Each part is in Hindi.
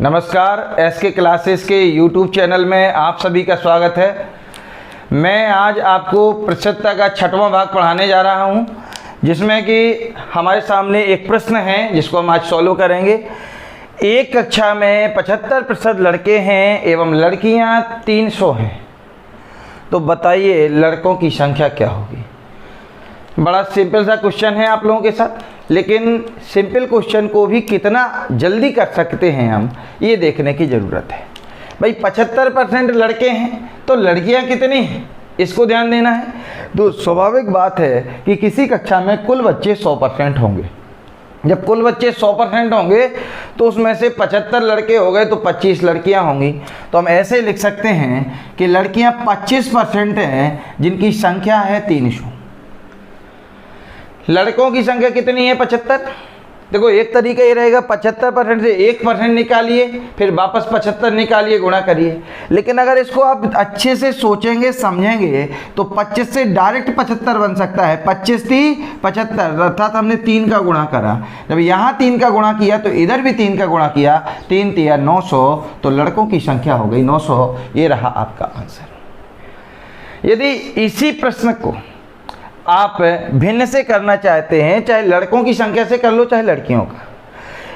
नमस्कार, एसके क्लासेस के यूट्यूब चैनल में आप सभी का स्वागत है। मैं आज आपको प्रतिशतता का 6वां भाग पढ़ाने जा रहा हूं, जिसमें कि हमारे सामने एक प्रश्न है जिसको हम आज सॉल्व करेंगे। एक कक्षा में 75% लड़के हैं एवं लड़कियां 300 हैं, तो बताइए लड़कों की संख्या क्या होगी। बड़ा सिंपल सा क्वेश्चन है आप लोगों के साथ, लेकिन सिंपल क्वेश्चन को भी कितना जल्दी कर सकते हैं हम, ये देखने की ज़रूरत है। भाई 75% लड़के हैं तो लड़कियां कितनी हैं, इसको ध्यान देना है। तो स्वाभाविक बात है कि किसी कक्षा में कुल बच्चे 100% होंगे। जब कुल बच्चे 100% होंगे तो उसमें से 75 लड़के हो गए तो 25 लड़कियां होंगी। तो हम ऐसे लिख सकते हैं कि लड़कियां 25% हैं, जिनकी संख्या है 300। लड़कों की संख्या कितनी है? 75। देखो एक तरीका ये रहेगा, 75% से 1% निकालिए, फिर वापस 75 निकालिए, गुणा करिए। लेकिन अगर इसको आप अच्छे से सोचेंगे समझेंगे तो 25 से डायरेक्ट 75 बन सकता है। 25 थी 75, अर्थात हमने 3 का गुणा करा। जब यहाँ 3 का गुणा किया तो इधर भी 3 का गुणा किया, 3 तिया 900, तो लड़कों की संख्या हो गई 900। ये रहा आपका आंसर। यदि इसी प्रश्न को आप भिन्न से करना चाहते हैं, चाहे लड़कों की संख्या से कर लो चाहे लड़कियों का।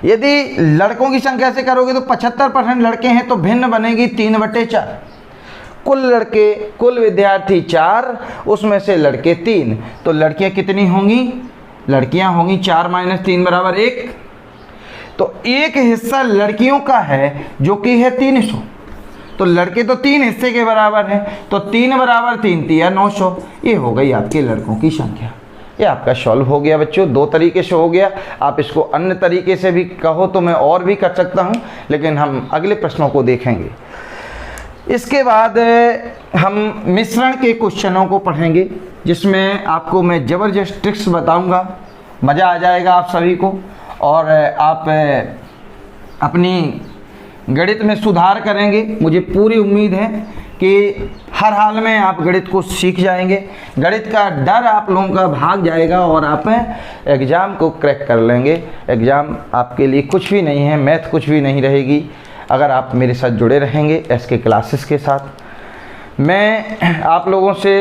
यदि लड़कों की संख्या से करोगे तो 75% लड़के हैं तो भिन्न बनेगी 3/4। कुल लड़के, कुल विद्यार्थी 4, उसमें से लड़के 3, तो लड़कियां कितनी होंगी? लड़कियां होंगी 4 - 3 = 1। तो एक हिस्सा लड़कियों का है जो कि है 300, तो लड़के तो 3 हिस्से के बराबर हैं, तो 3 = 3 तिया 900। ये हो गई आपके लड़कों की संख्या। ये आपका सॉल्व हो गया बच्चों, 2 तरीके से हो गया। आप इसको अन्य तरीके से भी कहो तो मैं और भी कर सकता हूँ, लेकिन हम अगले प्रश्नों को देखेंगे। इसके बाद हम मिश्रण के क्वेश्चनों को पढ़ेंगे, जिसमें आपको मैं ज़बरदस्त ट्रिक्स बताऊँगा। मज़ा आ जाएगा आप सभी को, और आप अपनी गणित में सुधार करेंगे। मुझे पूरी उम्मीद है कि हर हाल में आप गणित को सीख जाएंगे, गणित का डर आप लोगों का भाग जाएगा और आप एग्ज़ाम को क्रैक कर लेंगे। एग्ज़ाम आपके लिए कुछ भी नहीं है, मैथ कुछ भी नहीं रहेगी, अगर आप मेरे साथ जुड़े रहेंगे एसके क्लासेस के साथ। मैं आप लोगों से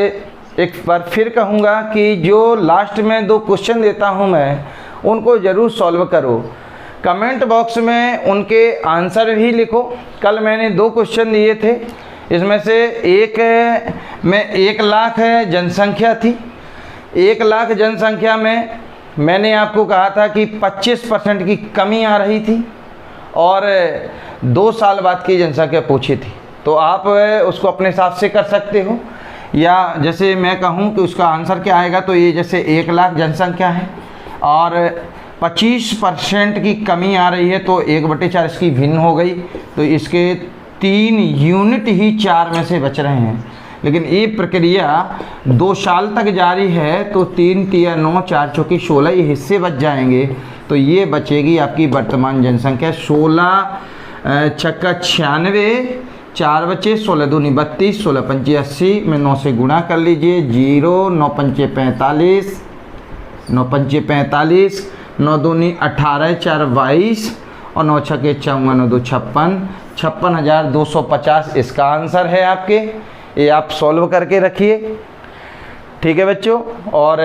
एक बार फिर कहूँगा कि जो लास्ट में 2 क्वेश्चन देता हूँ मैं, उनको ज़रूर सॉल्व करो। कमेंट बॉक्स में उनके आंसर भी लिखो। कल मैंने 2 क्वेश्चन दिए थे, इसमें से एक में 1 लाख जनसंख्या थी। 1 लाख जनसंख्या में मैंने आपको कहा था कि 25% की कमी आ रही थी, और 2 साल बाद की जनसंख्या पूछी थी। तो आप उसको अपने हिसाब से कर सकते हो, या जैसे मैं कहूँ कि उसका आंसर क्या आएगा, तो ये जैसे 1 लाख जनसंख्या है और 25% की कमी आ रही है, तो 1/4 इसकी भिन्न हो गई, तो इसके 3 यूनिट ही 4 में से बच रहे हैं। लेकिन ये प्रक्रिया 2 साल तक जारी है, तो 3 तिया 9, 4 चौकी 16 ये हिस्से बच जाएंगे। तो ये बचेगी आपकी वर्तमान जनसंख्या 16 छक्का 96, 4 बचे, 16 दूनी 32, 16 पंचे 80 में 9 से गुणा कर लीजिए। 0 9 पंचे 45, 9 पंचे 45, 9 दूनी 18, 4 22, और 9 छक्के 54, 9 2 56, 56,250 इसका आंसर है आपके। ये आप सॉल्व करके रखिए, ठीक है बच्चों। और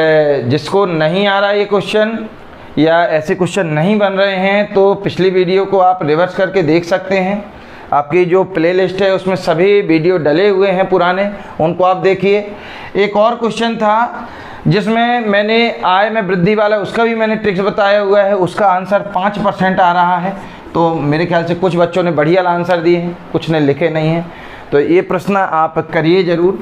जिसको नहीं आ रहा ये क्वेश्चन, या ऐसे क्वेश्चन नहीं बन रहे हैं, तो पिछली वीडियो को आप रिवर्स करके देख सकते हैं। आपकी जो प्लेलिस्ट है उसमें सभी वीडियो डले हुए हैं पुराने, उनको आप देखिए। एक और क्वेश्चन था जिसमें मैंने आय में वृद्धि वाला, उसका भी मैंने ट्रिक्स बताया हुआ है। उसका आंसर 5% आ रहा है, तो मेरे ख्याल से कुछ बच्चों ने बढ़िया आंसर दिए हैं, कुछ ने लिखे नहीं हैं। तो ये प्रश्न आप करिए ज़रूर।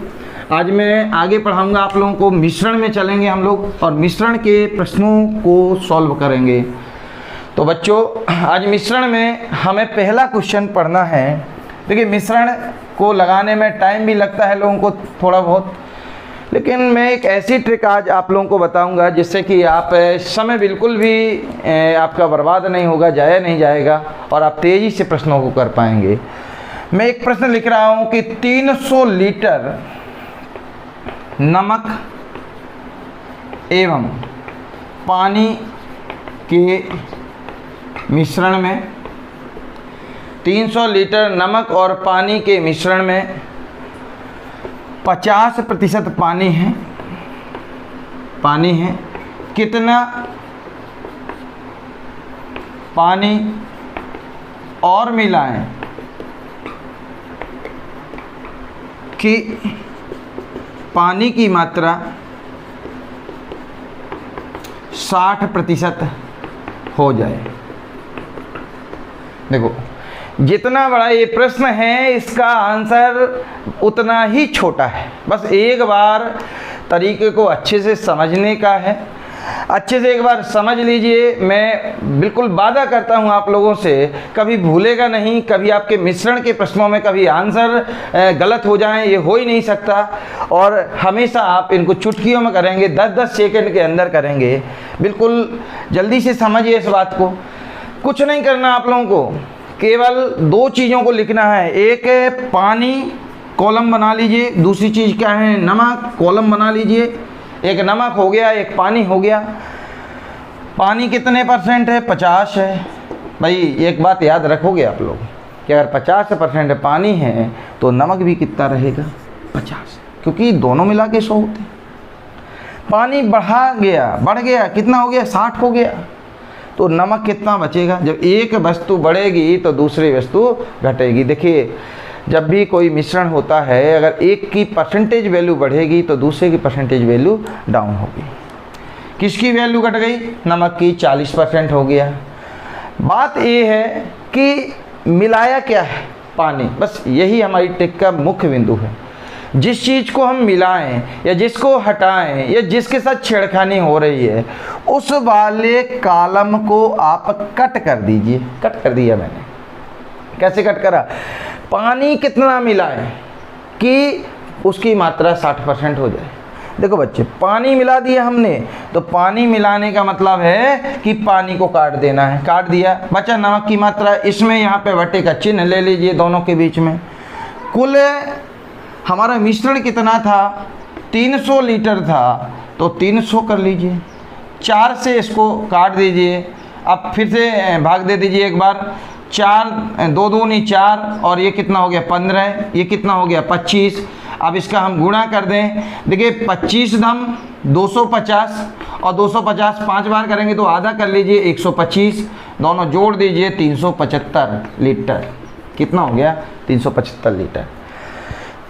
आज मैं आगे पढ़ाऊंगा आप लोगों को, मिश्रण में चलेंगे हम लोग और मिश्रण के प्रश्नों को सॉल्व करेंगे। तो बच्चों आज मिश्रण में हमें पहला क्वेश्चन पढ़ना है। देखिए मिश्रण को लगाने में टाइम भी लगता है लोगों को थोड़ा बहुत, लेकिन मैं एक ऐसी ट्रिक आज आप लोगों को बताऊंगा जिससे कि आप समय बिल्कुल भी आपका बर्बाद नहीं होगा, जाया नहीं जाएगा, और आप तेज़ी से प्रश्नों को कर पाएंगे। मैं एक प्रश्न लिख रहा हूं कि 300 लीटर नमक एवं पानी के मिश्रण में 300 लीटर नमक और पानी के मिश्रण में 50% पानी है, कितना पानी और मिलाएं कि पानी की मात्रा 60% हो जाए। देखो जितना बड़ा ये प्रश्न है इसका आंसर उतना ही छोटा है, बस एक बार तरीके को अच्छे से समझने का है। अच्छे से एक बार समझ लीजिए, मैं बिल्कुल वादा करता हूँ आप लोगों से, कभी भूलेगा नहीं, कभी आपके मिश्रण के प्रश्नों में कभी आंसर गलत हो जाएं, ये हो ही नहीं सकता। और हमेशा आप इनको चुटकियों में करेंगे, 10-10 सेकंड के अंदर करेंगे। बिल्कुल जल्दी से समझिए इस बात को। कुछ नहीं करना आप लोगों को, केवल 2 चीज़ों को लिखना है। एक है पानी, कॉलम बना लीजिए। दूसरी चीज़ क्या है, नमक, कॉलम बना लीजिए। एक नमक हो गया, एक पानी हो गया। पानी कितने % है, 50 है। भाई एक बात याद रखोगे आप लोग कि अगर 50% पानी है तो नमक भी कितना रहेगा, 50, क्योंकि दोनों मिला के 100 होते हैं। पानी बढ़ गया, कितना हो गया, 60 हो गया, तो नमक कितना बचेगा। जब एक वस्तु बढ़ेगी तो दूसरी वस्तु घटेगी। देखिए जब भी कोई मिश्रण होता है, अगर एक की परसेंटेज वैल्यू बढ़ेगी तो दूसरे की परसेंटेज वैल्यू डाउन होगी। किसकी वैल्यू घट गई, नमक की 40% हो गया। बात ये है कि मिलाया क्या है, पानी। बस यही हमारी टिक का मुख्य बिंदु है। जिस चीज़ को हम मिलाएं या जिसको हटाएं या जिसके साथ छेड़खानी हो रही है, उस वाले कॉलम को आप कट कर दीजिए। कट कर दिया मैंने। कैसे कट करा, पानी कितना मिलाएं कि उसकी मात्रा 60% हो जाए। देखो बच्चे, पानी मिला दिया हमने, तो पानी मिलाने का मतलब है कि पानी को काट देना है। काट दिया, बचा नमक की मात्रा। इसमें यहाँ पे बटे का चिन्ह ले लीजिए दोनों के बीच में। कुल हमारा मिश्रण कितना था, 300 लीटर था, तो 300 कर लीजिए। 4 से इसको काट दीजिए। अब फिर से भाग दे दीजिए एक बार। 4 2 दूनी 4, और ये कितना हो गया 15, ये कितना हो गया 25। अब इसका हम गुणा कर दें। देखिए 25 दम 250, और 250 5 बार करेंगे तो आधा कर लीजिए 125, दोनों जोड़ दीजिए 375 लीटर। कितना हो गया, 375 लीटर।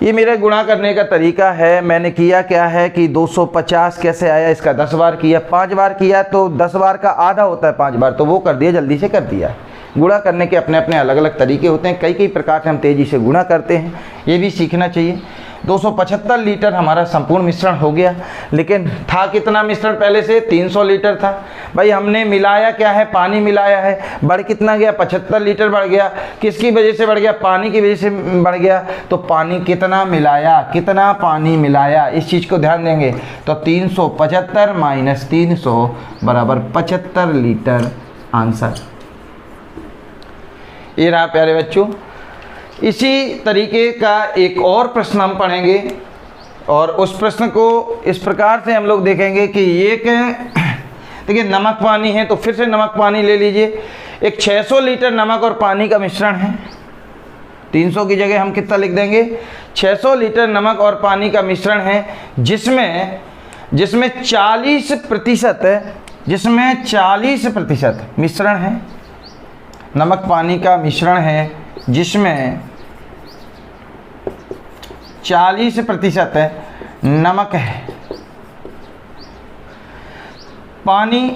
ये मेरा गुणा करने का तरीका है। मैंने किया क्या है कि 250 कैसे आया, इसका 10 बार किया। 5 बार किया तो 10 बार का आधा होता है 5 बार, तो वो कर दिया, जल्दी से कर दिया। गुणा करने के अपने अपने अलग अलग तरीके होते हैं, कई प्रकार से हम तेज़ी से गुणा करते हैं, ये भी सीखना चाहिए। 275 लीटर हमारा संपूर्ण मिश्रण हो गया। लेकिन था कितना मिश्रण पहले से, 300 लीटर था। भाई हमने मिलाया क्या है, पानी मिलाया है। बढ़ कितना गया, 75 लीटर बढ़ गया। किसकी वजह से बढ़ गया, पानी की वजह से बढ़ गया। तो पानी कितना मिलाया, कितना पानी मिलाया, इस चीज़ को ध्यान देंगे। तो 375 - 300 बराबर 75 लीटर आंसर। ये रहा प्यारे बच्चों। इसी तरीके का एक और प्रश्न हम पढ़ेंगे, और उस प्रश्न को इस प्रकार से हम लोग देखेंगे कि एक देखिए नमक पानी है, तो फिर से नमक पानी ले लीजिए। एक 600 लीटर नमक और पानी का मिश्रण है। 300 की जगह हम कितना लिख देंगे, 600 लीटर नमक और पानी का मिश्रण है, जिसमें 40% मिश्रण है। नमक पानी का मिश्रण है जिसमें 40% नमक है। पानी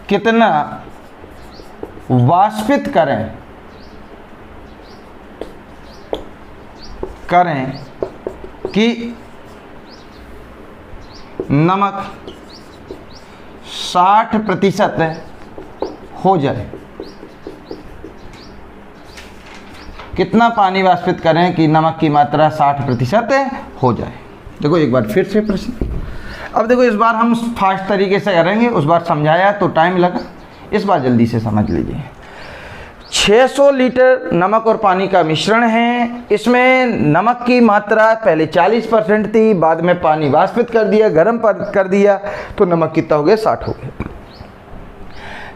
कितना वाष्पित करें कि नमक 60% हो जाए। कितना पानी वाष्पित करें कि नमक की मात्रा 60% हो जाए। देखो एक बार फिर से प्रश्न। अब देखो इस बार हम फास्ट तरीके से करेंगे, उस बार समझाया तो टाइम लगा, इस बार जल्दी से समझ लीजिए। 600 लीटर नमक और पानी का मिश्रण है। इसमें नमक की मात्रा पहले 40% थी, बाद में पानी वाष्पित कर दिया, गर्म कर दिया, तो नमक कितना हो गया, 60 हो गया।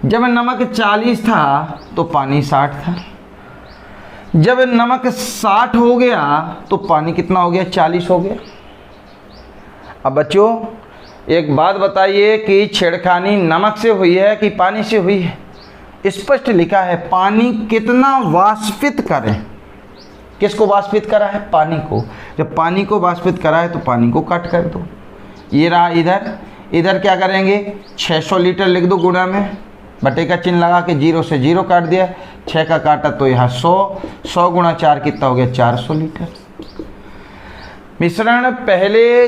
जब नमक 40 था तो पानी 60 था, जब नमक 60 हो गया तो पानी कितना हो गया, 40 हो गया। अब बच्चों एक बात बताइए कि छेड़खानी नमक से हुई है कि पानी से हुई है? स्पष्ट लिखा है पानी कितना वाष्पित करें। किसको वाष्पित करा है? पानी को। जब पानी को वाष्पित करा है तो पानी को काट कर दो। ये रहा इधर, इधर क्या करेंगे 600 लीटर लिख दो, गुणा में बटे का चिन्ह लगा के 0 से 0 काट दिया, 6 का काटा तो यहाँ 100 गुणा 4 कितना हो गया, 400 लीटर। मिश्रण पहले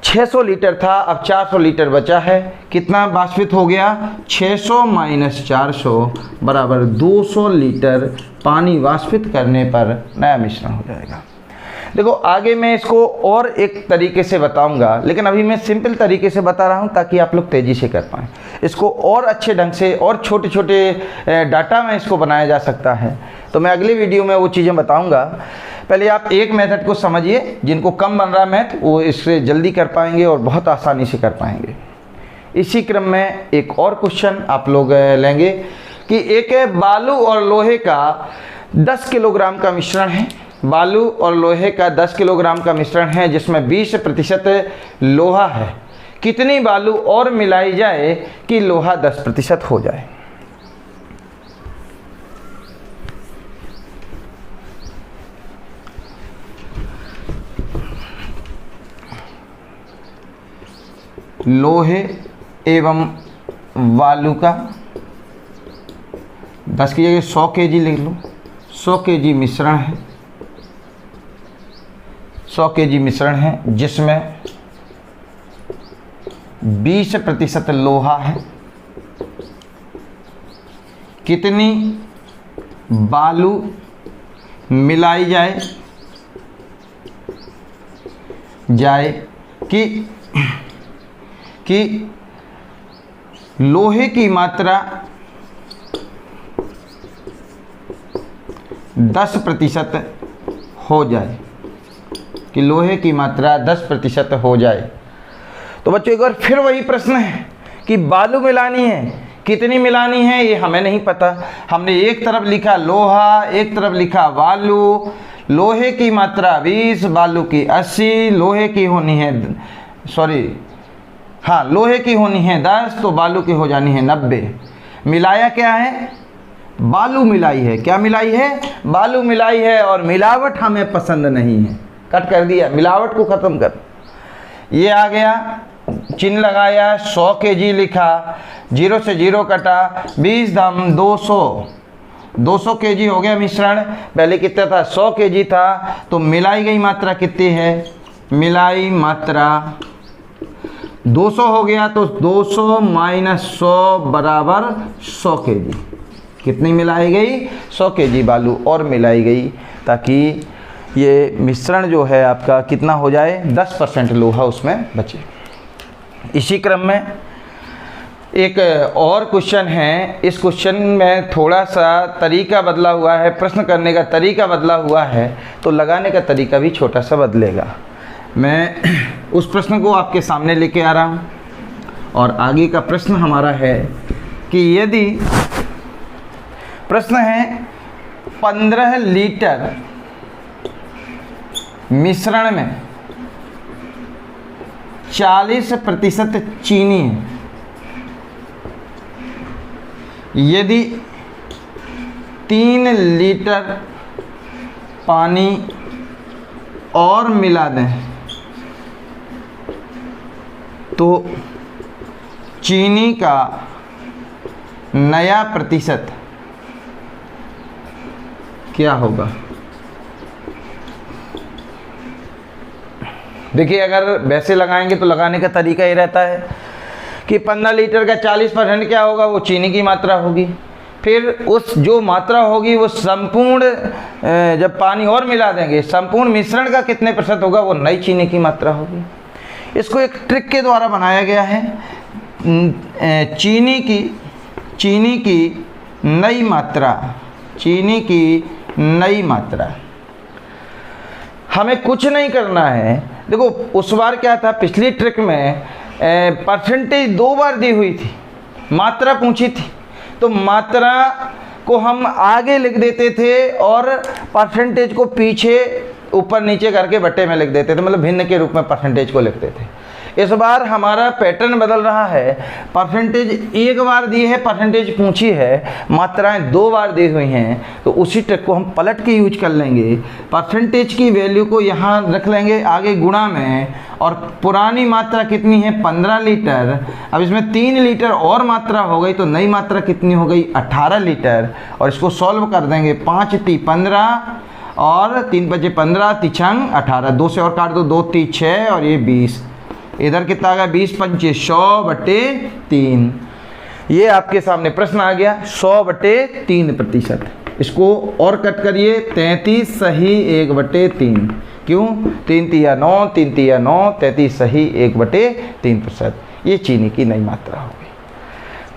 600 लीटर था, अब 400 लीटर बचा है। कितना वाष्पित हो गया, 600 माइनस 400 बराबर 200 लीटर पानी वाष्पित करने पर नया मिश्रण हो जाएगा। देखो आगे मैं इसको और एक तरीके से बताऊंगा, लेकिन अभी मैं सिंपल तरीके से बता रहा हूं ताकि आप लोग तेज़ी से कर पाएँ। इसको और अच्छे ढंग से और छोटे छोटे डाटा में इसको बनाया जा सकता है, तो मैं अगले वीडियो में वो चीज़ें बताऊंगा। पहले आप एक मेथड को समझिए, जिनको कम बन रहा मैथ वो इससे जल्दी कर पाएंगे और बहुत आसानी से कर पाएंगे। इसी क्रम में एक और क्वेश्चन आप लोग लेंगे कि एक बालू और लोहे का 10 किलोग्राम का मिश्रण है। बालू और लोहे का 10 किलोग्राम का मिश्रण है जिसमें 20% लोहा है। कितनी बालू और मिलाई जाए कि लोहा 10% हो जाए? लोहे एवं बालू का 10 की जगह 100 kg लिख लो। 100 kg मिश्रण है, 100 kg मिश्रण है जिसमें 20% लोहा है। कितनी बालू मिलाई जाए कि लोहे की मात्रा 10% हो जाए, कि लोहे की मात्रा 10% हो जाए। तो बच्चों एक बार फिर वही प्रश्न है कि बालू मिलानी है, कितनी मिलानी है ये हमें नहीं पता। हमने एक तरफ लिखा लोहा, एक तरफ लिखा बालू। लोहे की मात्रा 20, बालू की 80, लोहे की होनी है लोहे की होनी है 10, तो बालू की हो जानी है 90। मिलाया क्या है? बालू मिलाई है। क्या मिलाई है? बालू मिलाई है। और मिलावट हमें पसंद नहीं है, कट कर दिया, मिलावट को ख़त्म कर। ये आ गया, चिन्ह लगाया, 100 kg लिखा, 0 से 0 कटा, 20 दाम 200 kg हो गया मिश्रण। पहले कितना था? 100 kg था। तो मिलाई गई मात्रा कितनी है? मिलाई मात्रा 200 हो गया, तो 200 माइनस 100 बराबर 100 kg। कितनी मिलाई गई? 100 kg बालू और मिलाई गई, ताकि ये मिश्रण जो है आपका कितना हो जाए, 10% लोहा उसमें बचे। इसी क्रम में एक और क्वेश्चन है। इस क्वेश्चन में थोड़ा सा तरीका बदला हुआ है, प्रश्न करने का तरीका बदला हुआ है, तो लगाने का तरीका भी छोटा सा बदलेगा। मैं उस प्रश्न को आपके सामने लेके आ रहा हूँ। और आगे का प्रश्न हमारा है कि यदि प्रश्न है 15 लीटर मिश्रण में 40% चीनी है, यदि 3 लीटर पानी और मिला दें तो चीनी का नया प्रतिशत क्या होगा? देखिए अगर वैसे लगाएंगे तो लगाने का तरीका ये रहता है कि 15 लीटर का 40% क्या होगा, वो चीनी की मात्रा होगी। फिर उस जो मात्रा होगी वो संपूर्ण, जब पानी और मिला देंगे, संपूर्ण मिश्रण का कितने प्रतिशत होगा, वो नई चीनी की मात्रा होगी। इसको एक ट्रिक के द्वारा बनाया गया है। चीनी की नई मात्रा, हमें कुछ नहीं करना है। देखो उस बार क्या था, पिछली ट्रिक में परसेंटेज 2 बार दी हुई थी, मात्रा पूछी थी। तो मात्रा को हम आगे लिख देते थे और परसेंटेज को पीछे ऊपर नीचे करके बट्टे में लिख देते थे, मतलब भिन्न के रूप में परसेंटेज को लिखते थे। इस बार हमारा पैटर्न बदल रहा है। परसेंटेज एक बार दी है, परसेंटेज पूछी है, मात्राएं 2 बार दी हुई हैं, तो उसी ट्रिक को हम पलट के यूज कर लेंगे। परसेंटेज की वैल्यू को यहाँ रख लेंगे आगे गुणा में, और पुरानी मात्रा कितनी है 15 लीटर। अब इसमें 3 लीटर और मात्रा हो गई, तो नई मात्रा कितनी हो गई 18 लीटर। और इसको सॉल्व कर देंगे, 5 × 15 और 3 × 5 = 15, 3 × 18, 2 से और काट दो, 2 × 3 = 6 और ये 20। इधर कितना आ गया 20 × 5 = 100/3। ये आपके सामने प्रश्न आ गया 100/3%। इसको और कट करिए, 33 सही 1/3। क्यों? 3 × 3 = 9, 3 × 3 = 9, 33 सही 1/3%। ये चीनी की नई मात्रा हो गई।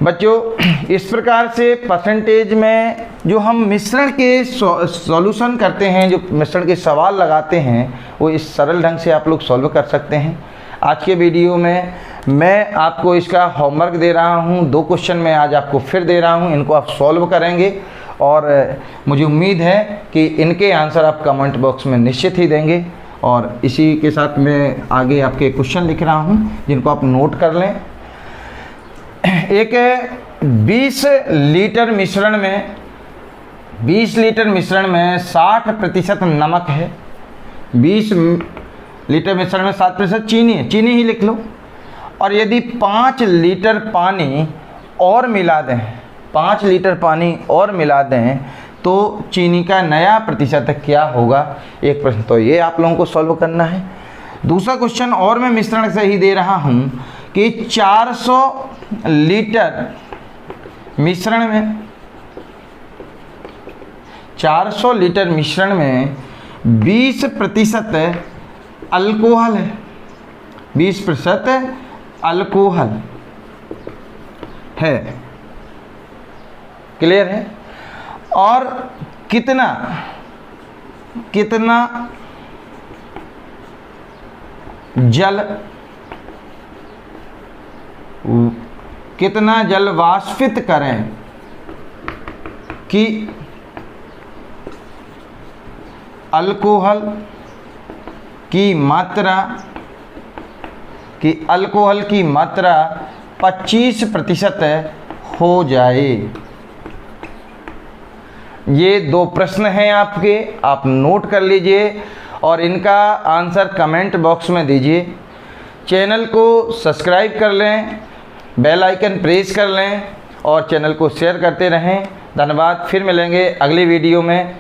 बच्चों, इस प्रकार से परसेंटेज में जो हम मिश्रण के सॉल्यूशन करते हैं, जो मिश्रण के सवाल लगाते हैं, वो इस सरल ढंग से आप लोग सॉल्व कर सकते हैं। आज के वीडियो में मैं आपको इसका होमवर्क दे रहा हूँ, 2 क्वेश्चन मैं आज आपको फिर दे रहा हूँ, इनको आप सॉल्व करेंगे और मुझे उम्मीद है कि इनके आंसर आप कमेंट बॉक्स में निश्चित ही देंगे। और इसी के साथ मैं आगे आपके क्वेश्चन लिख रहा हूँ, जिनको आप नोट कर लें। एक 20 लीटर मिश्रण में 60% नमक है, 20 लीटर मिश्रण में 7% चीनी है, चीनी ही लिख लो। और यदि 5 लीटर पानी और मिला दें, 5 लीटर पानी और मिला दें, तो चीनी का नया प्रतिशत क्या होगा? एक प्रश्न तो ये आप लोगों को सॉल्व करना है। दूसरा क्वेश्चन और मैं मिश्रण से ही दे रहा हूँ कि 400 लीटर मिश्रण में 20% अल्कोहल है, 20% अल्कोहल है। क्लियर है? और कितना जल वाष्पित करें कि अल्कोहल की मात्रा 25% हो जाए। ये 2 प्रश्न हैं आपके, आप नोट कर लीजिए और इनका आंसर कमेंट बॉक्स में दीजिए। चैनल को सब्सक्राइब कर लें, बेल आइकन प्रेस कर लें और चैनल को शेयर करते रहें। धन्यवाद। फिर मिलेंगे अगली वीडियो में।